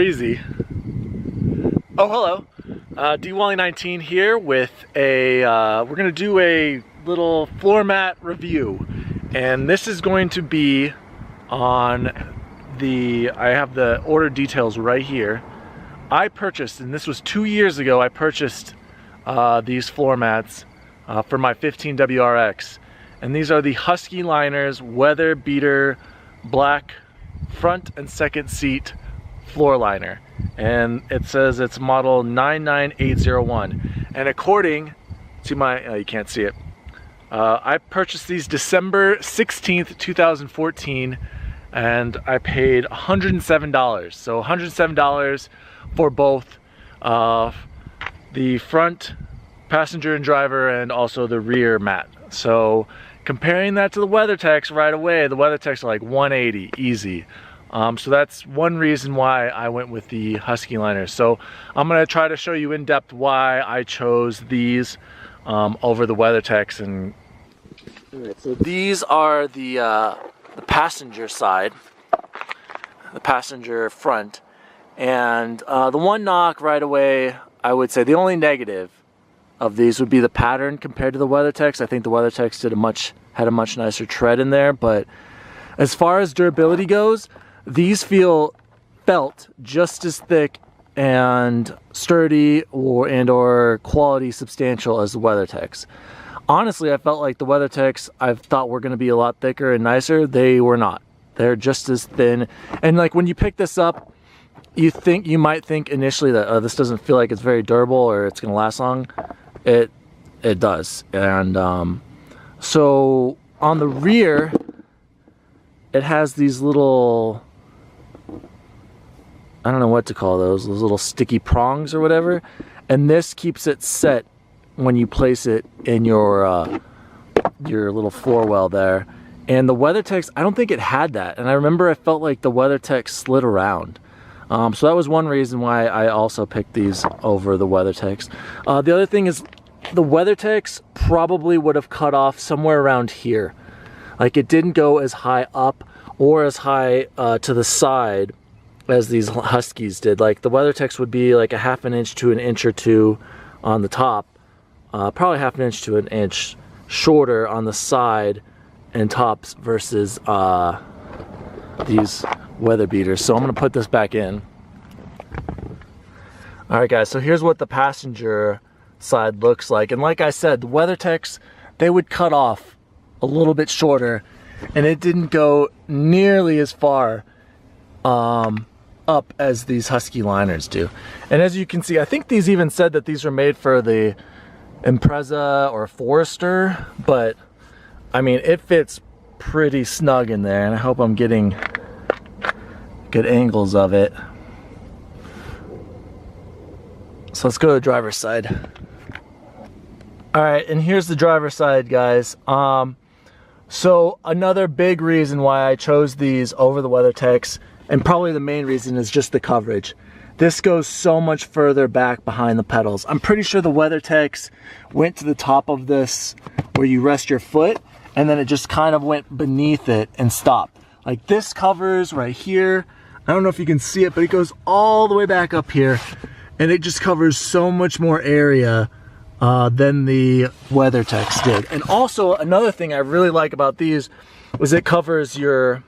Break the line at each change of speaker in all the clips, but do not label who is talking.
crazy. Oh, hello. D-Wally19 here with a, we're gonna do a little floor mat review. And this is going to be on I have the order details right here. I purchased, and this was 2 years ago, I purchased these floor mats for my 15 WRX. And these are the Husky Liners WeatherBeather black front and second seat floor liner. And it says it's model 99801. And according to my, you can't see it, I purchased these December 16th, 2014, and I paid $107. So $107 for both the front passenger and driver and also the rear mat. So comparing that to the WeatherTechs right away, the WeatherTechs are like 180 easy. So that's one reason why I went with the Husky Liners. So I'm gonna try to show you in depth why I chose these over the WeatherTechs. And so these are the passenger side, the passenger front, and the one knock right away, I would say the only negative of these would be the pattern compared to the WeatherTechs. I think the WeatherTechs had a much nicer tread in there, but as far as durability goes, these felt just as thick and sturdy or quality substantial as the WeatherTechs. Honestly, I felt like the WeatherTechs I thought were going to be a lot thicker and nicer. They were not. They're just as thin. And like when you pick this up, you might think initially that this doesn't feel like it's very durable or it's going to last long. It does. And so on the rear, it has these little, I don't know what to call those little sticky prongs or whatever. And this keeps it set when you place it in your little floor well there. And the WeatherTechs, I don't think it had that. And I remember I felt like the WeatherTech slid around. So that was one reason why I also picked these over the WeatherTechs. The other thing is the WeatherTechs probably would have cut off somewhere around here. Like it didn't go as high up or as high to the side as these Huskies did. Like the WeatherTechs would be like a half an inch to an inch or two on the top. Probably half an inch to an inch shorter on the side and tops versus these WeatherBeathers. So I'm gonna put this back in. All right guys, so here's what the passenger side looks like. And like I said, the WeatherTechs, they would cut off a little bit shorter and it didn't go nearly as far up as these Husky Liners do. And as you can see, I think these even said that these are made for the Impreza or Forester, but I mean it fits pretty snug in there, and I hope I'm getting good angles of it. So let's go to the driver's side. All right, and here's the driver's side, guys. So another big reason why I chose these over the WeatherTechs, and probably the main reason, is just the coverage. This goes so much further back behind the pedals. I'm pretty sure the WeatherTechs went to the top of this where you rest your foot, and then it just kind of went beneath it and stopped. Like this covers right here. I don't know if you can see it, but it goes all the way back up here, and it just covers so much more area than the WeatherTechs did. And also another thing I really like about these is it covers your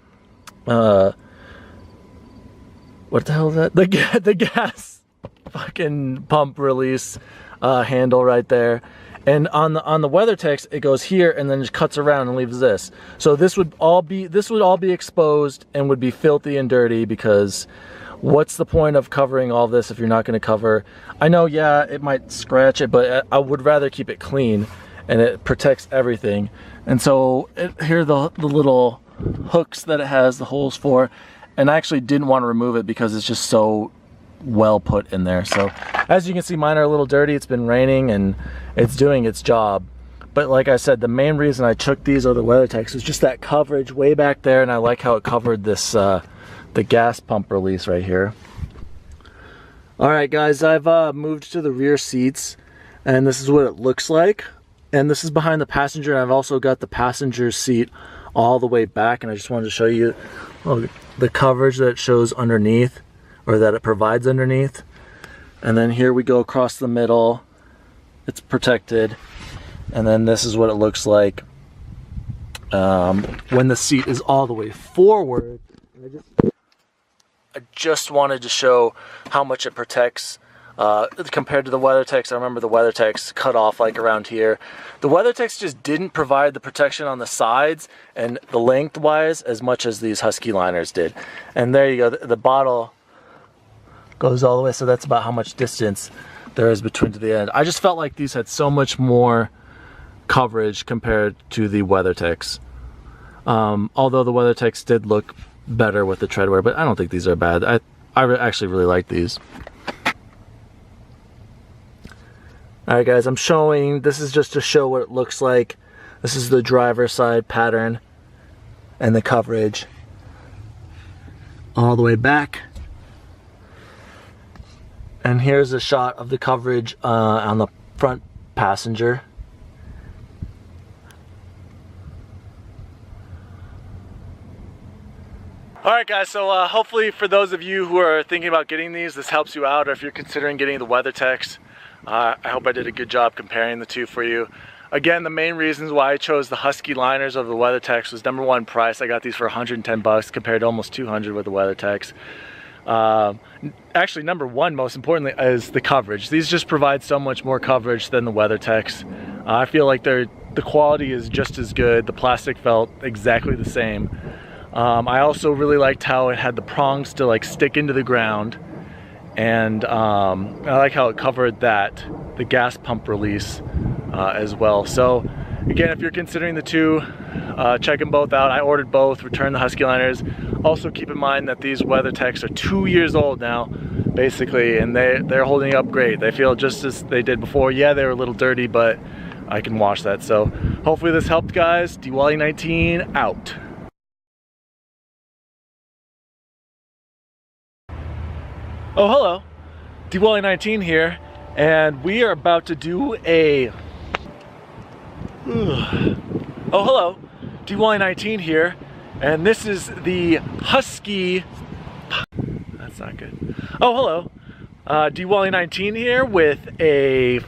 what the hell is that? The gas fucking pump release handle right there. And on the WeatherTechs, it goes here and then just cuts around and leaves this. So this would all be exposed and would be filthy and dirty, because what's the point of covering all this if you're not going to cover? I know, yeah, it might scratch it, but I would rather keep it clean, and it protects everything. And so here are the little hooks that it has the holes for. And I actually didn't want to remove it because it's just so well put in there. So as you can see, mine are a little dirty. It's been raining and it's doing its job. But like I said, the main reason I took these over the WeatherTechs was just that coverage way back there, and I like how it covered this the gas pump release right here. All right guys, I've moved to the rear seats, and this is what it looks like. And this is behind the passenger, and I've also got the passenger seat all the way back, and I just wanted to show you the coverage that it shows underneath. or that it provides underneath. And then here we go across the middle. It's protected. And then this is what it looks like when the seat is all the way forward. I just wanted to show how much it protects compared to the WeatherTechs. I remember the WeatherTechs cut off like around here. The WeatherTechs just didn't provide the protection on the sides and the lengthwise as much as these Husky Liners did. And there you go, the bottle goes all the way, so that's about how much distance there is between to the end. I just felt like these had so much more coverage compared to the WeatherTechs. Although the WeatherTechs did look better with the treadwear, but I don't think these are bad. I actually really like these. Alright guys, I'm showing, this is just to show what it looks like. This is the driver's side pattern and the coverage all the way back. And here's a shot of the coverage on the front passenger. Alright guys, so hopefully for those of you who are thinking about getting these, this helps you out, or if you're considering getting the WeatherTechs. I hope I did a good job comparing the two for you. Again, the main reasons why I chose the Husky Liners over the WeatherTechs was number one, price. I got these for 110 bucks compared to almost 200 with the WeatherTechs. Actually, number one, most importantly, is the coverage. These just provide so much more coverage than the WeatherTechs. I feel like the quality is just as good. The plastic felt exactly the same. I also really liked how it had the prongs to like stick into the ground, and I like how it covered the gas pump release as well. So again, if you're considering the two, check them both out. I ordered both, returned the Husky Liners. Also keep in mind that these WeatherTechs are 2 years old now, basically, and they're holding up great. They feel just as they did before. Yeah, they were a little dirty, but I can wash that. So hopefully this helped, guys. Diwali19 out. Oh, hello, Diwali19 here, and we are about to do a... Oh, hello, Diwali19 here, and this is the Husky... That's not good. Oh, hello, Diwali19 here with a...